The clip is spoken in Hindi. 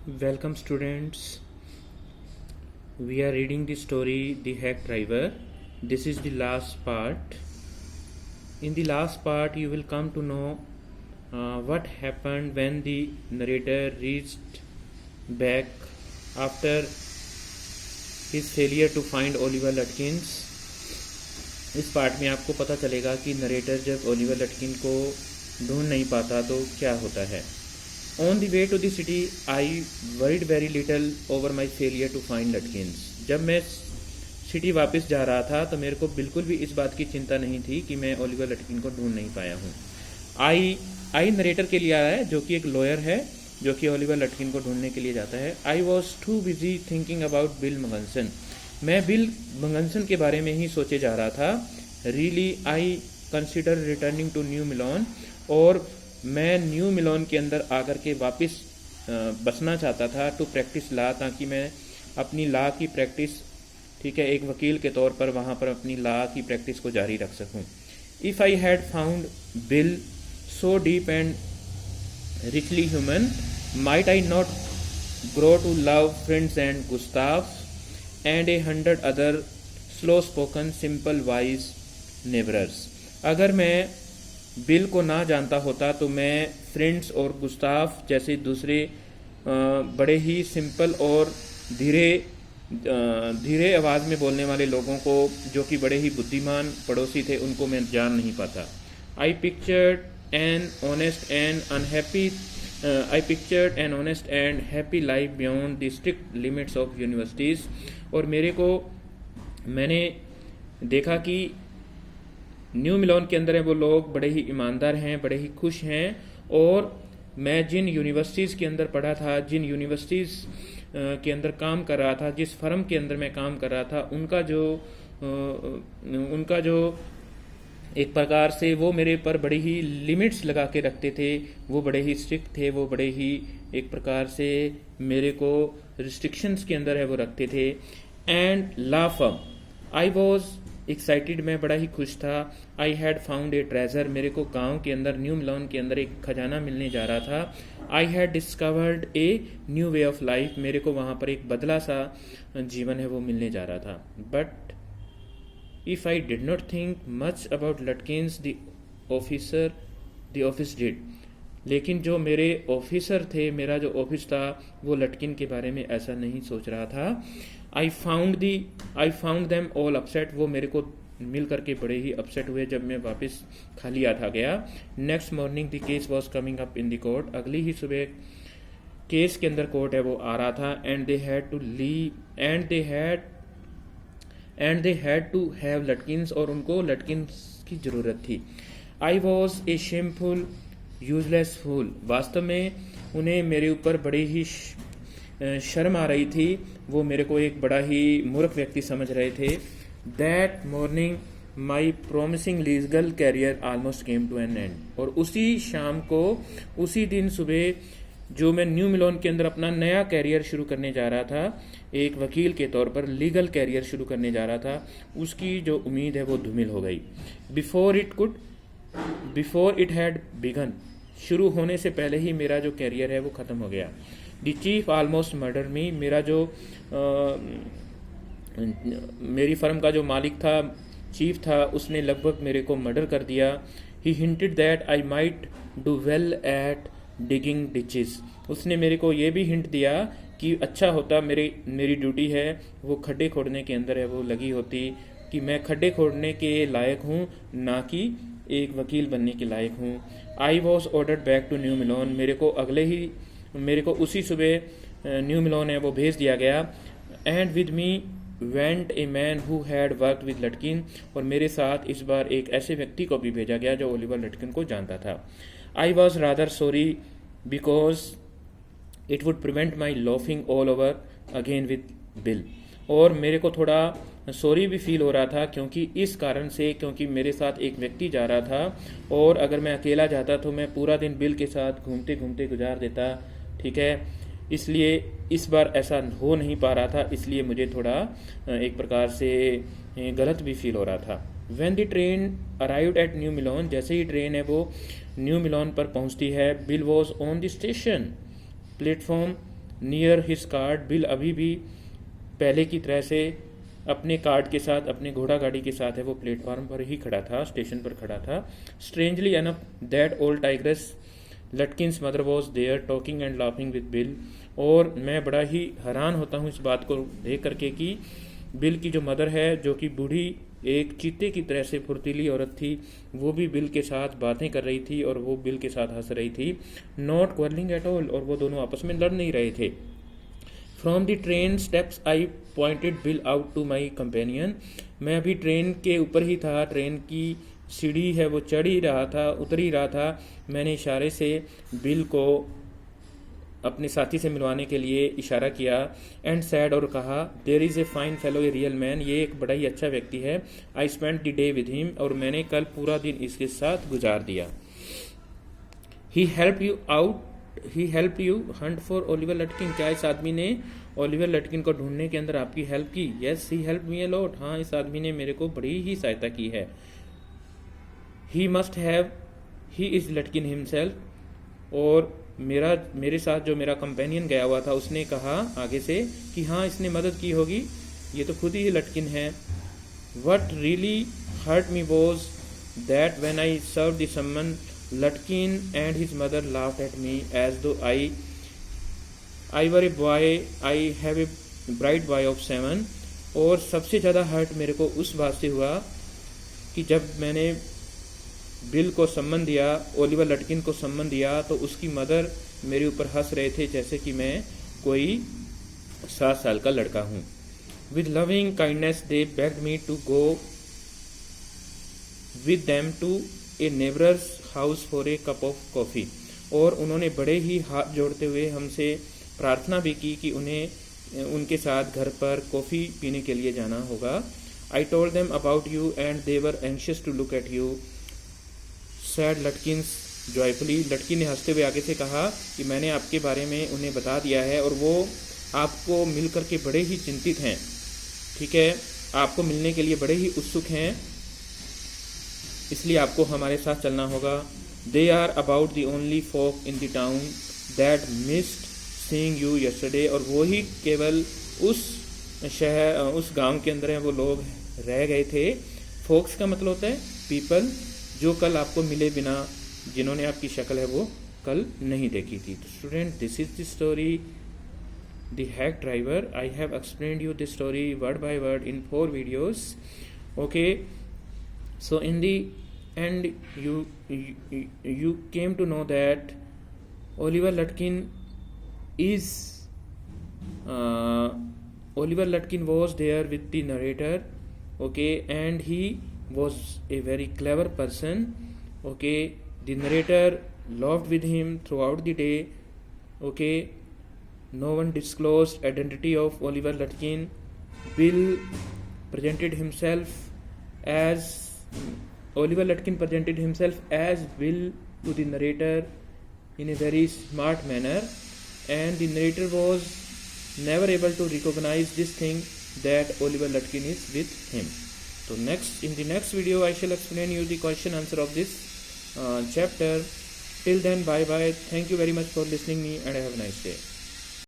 Welcome, students. We are reading the story The Hack Driver. This is the last part. In the last part, you will come to know what happened when the narrator reached back after his failure to find Oliver Lutkins. इस पार्ट में आपको पता चलेगा कि नरेटर जब ओलिवर लटकिन को ढूंढ नहीं पाता तो क्या होता है. On the way to the city I worried very little over my failure to find Lutkins. जब मैं सिटी वापस जा रहा था तो मेरे को बिल्कुल भी इस बात की चिंता नहीं थी कि मैं ओलिवर लटकिन को ढूंढ नहीं पाया हूँ. आई नरेटर के लिए आया है जो कि एक लॉयर है जो कि ओलिवर लटकिन को ढूंढने के लिए जाता है. I was too busy thinking about Bill Magnuson. मैं बिल मंगनसन के बारे में ही सोचे जा रहा था. Really I consider returning to new Milon. और मैं न्यू मिलोन के अंदर आकर के वापस बसना चाहता था टू प्रैक्टिस लॉ, ताकि मैं अपनी लॉ की प्रैक्टिस, ठीक है, एक वकील के तौर पर वहाँ पर अपनी लॉ की प्रैक्टिस को जारी रख सकूँ. If I had found bill so deep and richly human, might I not grow to love Friends and Gustav and 100 other slow-spoken, simple, wise neighbors. अगर मैं बिल को ना जानता होता तो मैं फ्रेंड्स और गुस्ताफ जैसे दूसरे बड़े ही सिंपल और धीरे आवाज़ में बोलने वाले लोगों को, जो कि बड़े ही बुद्धिमान पड़ोसी थे, उनको मैं जान नहीं पाता. I pictured an honest and happy life beyond the strict limits of universities. और मैंने देखा कि न्यू मिलोन के अंदर है वो लोग बड़े ही ईमानदार हैं, बड़े ही खुश हैं. और मैं जिन यूनिवर्सिटीज़ के अंदर पढ़ा था, जिन यूनिवर्सिटीज़ के अंदर काम कर रहा था, जिस फर्म के अंदर मैं काम कर रहा था, उनका जो एक प्रकार से वो मेरे पर बड़े ही लिमिट्स लगा के रखते थे. वो बड़े ही स्ट्रिक्ट थे, वो बड़े ही एक प्रकार से मेरे को रिस्ट्रिक्शंस के अंदर है वो रखते थे. And law firm, I was excited. मैं बड़ा ही खुश था. I had found a treasure. मेरे को गांव के अंदर, न्यू मिलोन के अंदर एक खजाना मिलने जा रहा था. I had discovered a new way of life. मेरे को वहाँ पर एक बदला सा जीवन है वो मिलने जा रहा था. But if I did not think much about Lutkins, the office did. लेकिन जो मेरे ऑफिसर थे, मेरा जो ऑफिस था, वो लटकिन के बारे में ऐसा नहीं सोच रहा था. I found them all upset. वो मेरे को मिल करके बड़े ही अपसेट हुए जब मैं वापस खाली आता गया. Next morning the case was coming up in the court. अगली ही सुबह केस के अंदर कोर्ट है वो आ रहा था. And they had to have Lutkins. और उनको लटकिन्स की ज़रूरत थी. I was a shameful useless fool. वास्तव में उन्हें मेरे ऊपर बड़ी ही शर्म आ रही थी. वो मेरे को एक बड़ा ही मूर्ख व्यक्ति समझ रहे थे. That morning my promising legal career almost came to an end. और उसी शाम को, उसी दिन सुबह, जो मैं न्यू मिलोन के अंदर अपना नया कैरियर शुरू करने जा रहा था, एक वकील के तौर पर लीगल कैरियर शुरू करने जा रहा था, उसकी जो उम्मीद है वो धूमिल हो गई. Before it had begun. शुरू होने से पहले ही मेरा जो कैरियर है वो ख़त्म हो गया. द चीफ ऑलमोस्ट मर्डर मी. मेरा जो मेरी फर्म का जो मालिक था, चीफ था, उसने लगभग मेरे को मर्डर कर दिया. He hinted that I might do well at digging ditches. उसने मेरे को ये भी हिंट दिया कि अच्छा होता, मेरी ड्यूटी है वो खड्डे खोदने के अंदर है वो लगी होती, कि मैं खड्डे खोदने के लायक हूँ, ना कि एक वकील बनने के लायक हूँ. I was ordered back to new Milon. मेरे को उसी सुबह न्यू मिलोन है वो भेज दिया गया. And with me went a man who had worked with Lutkin. और मेरे साथ इस बार एक ऐसे व्यक्ति को भी भेजा गया जो ओलिवर लटकिन को जानता था. I was rather sorry because it would prevent my laughing all over again with Bill. और मेरे को थोड़ा सॉरी भी फील हो रहा था क्योंकि मेरे साथ एक व्यक्ति जा रहा था, और अगर मैं अकेला जाता तो मैं पूरा दिन बिल के साथ घूमते घूमते गुजार देता, ठीक है. इसलिए इस बार ऐसा हो नहीं पा रहा था, इसलिए मुझे थोड़ा एक प्रकार से गलत भी फील हो रहा था. When the train arrived at new मिलोन. जैसे ही ट्रेन है वो न्यू मिलोन पर पहुंचती है. Bill was on the station platform near his card. Bill अभी भी पहले की तरह से अपने कार्ड के साथ, अपने घोड़ा गाड़ी के साथ है वो प्लेटफॉर्म पर ही खड़ा था, स्टेशन पर खड़ा था। Strangely enough that old tigress Lutkins mother was there talking and laughing with Bill. और मैं बड़ा ही हैरान होता हूँ इस बात को देख करके कि बिल की जो मदर है, जो कि बूढ़ी एक चीते की तरह से फुर्तीली औरत थी, वो भी बिल के साथ बातें कर रही थी और वो बिल के साथ हंस रही थी। नॉट क्वर्लिंग एट ऑल, और वो दोनों आपस में लड़ नहीं रहे थे। From the train steps I pointed Bill out to my companion. मैं अभी ट्रेन के ऊपर ही था, ट्रेन की सीढ़ी है वो चढ़ ही रहा था, उतर ही रहा था। मैंने इशारे से बिल को अपने साथी से मिलवाने के लिए इशारा किया। एंड सैड, और कहा, there is a fine fellow, a real man, ये एक बड़ा ही अच्छा व्यक्ति है। I spend the day with him, और मैंने कल पूरा दिन इसके साथ गुजार दिया। He help you out, he help you hunt for Oliver Lutkin. क्या इस आदमी ने ओलिवर लटकिन को ढूंढने के अंदर आपकी हेल्प की? Yes, he help me a lot. हाँ, इस आदमी ने मेरे को बड़ी ही सहायता की है। He must have, he is Lutkin himself. और मेरे साथ जो मेरा कंपेनियन गया हुआ था उसने कहा आगे से कि हाँ, इसने मदद की होगी, ये तो खुद ही लटकिन है। What really hurt me was that when I serve the summon Lutkin and his mother laughed at me as though I were a boy, I have a bright boy of 7। और सबसे ज़्यादा हर्ट मेरे को उस बात से हुआ कि जब मैंने बिल को सम्मन दिया, ओलिवर लटकिन को सम्मन दिया, तो उसकी मदर मेरे ऊपर हंस रहे थे जैसे कि मैं कोई 7 साल का लड़का हूँ। With loving kindness they begged me to go with them to a neighbour's house for a cup of coffee. और उन्होंने बड़े ही हाथ जोड़ते हुए हमसे प्रार्थना भी की कि उन्हें उनके साथ घर पर कॉफ़ी पीने के लिए जाना होगा। I told them about you and they were anxious to look at you, said Lutkins joyfully. Lutkins ने हंसते हुए आगे से कहा कि मैंने आपके बारे में उन्हें बता दिया है और वो आपको मिल करके बड़े ही चिंतित हैं। ठीक है, आपको मिलने के लिए बड़े ही उत्सुक हैं, इसलिए आपको हमारे साथ चलना होगा। They are about the only folk in the town that missed seeing you yesterday. और वो ही केवल उस शहर, उस गांव के अंदर हैं वो लोग रह गए थे। फोक्स का मतलब होता है पीपल, जो कल आपको मिले बिना, जिन्होंने आपकी शक्ल है वो कल नहीं देखी थी। तो student, this is the story the hack driver. I have explained you this story word by word in 4 videos. Okay, so in the end you came to know that Oliver Lutkin was there with the narrator. Okay, and he was a very clever person. Okay, the narrator laughed with him throughout the day. Okay, no one disclosed identity of Oliver Lutkin. Bill presented himself as Oliver Lutkin presented himself as Bill to the narrator in a very smart manner, and the narrator was never able to recognize this thing that Oliver Lutkin is with him. So in the next video I shall explain you the question answer of this chapter. Till then, bye bye. Thank you very much for listening me and have a nice day.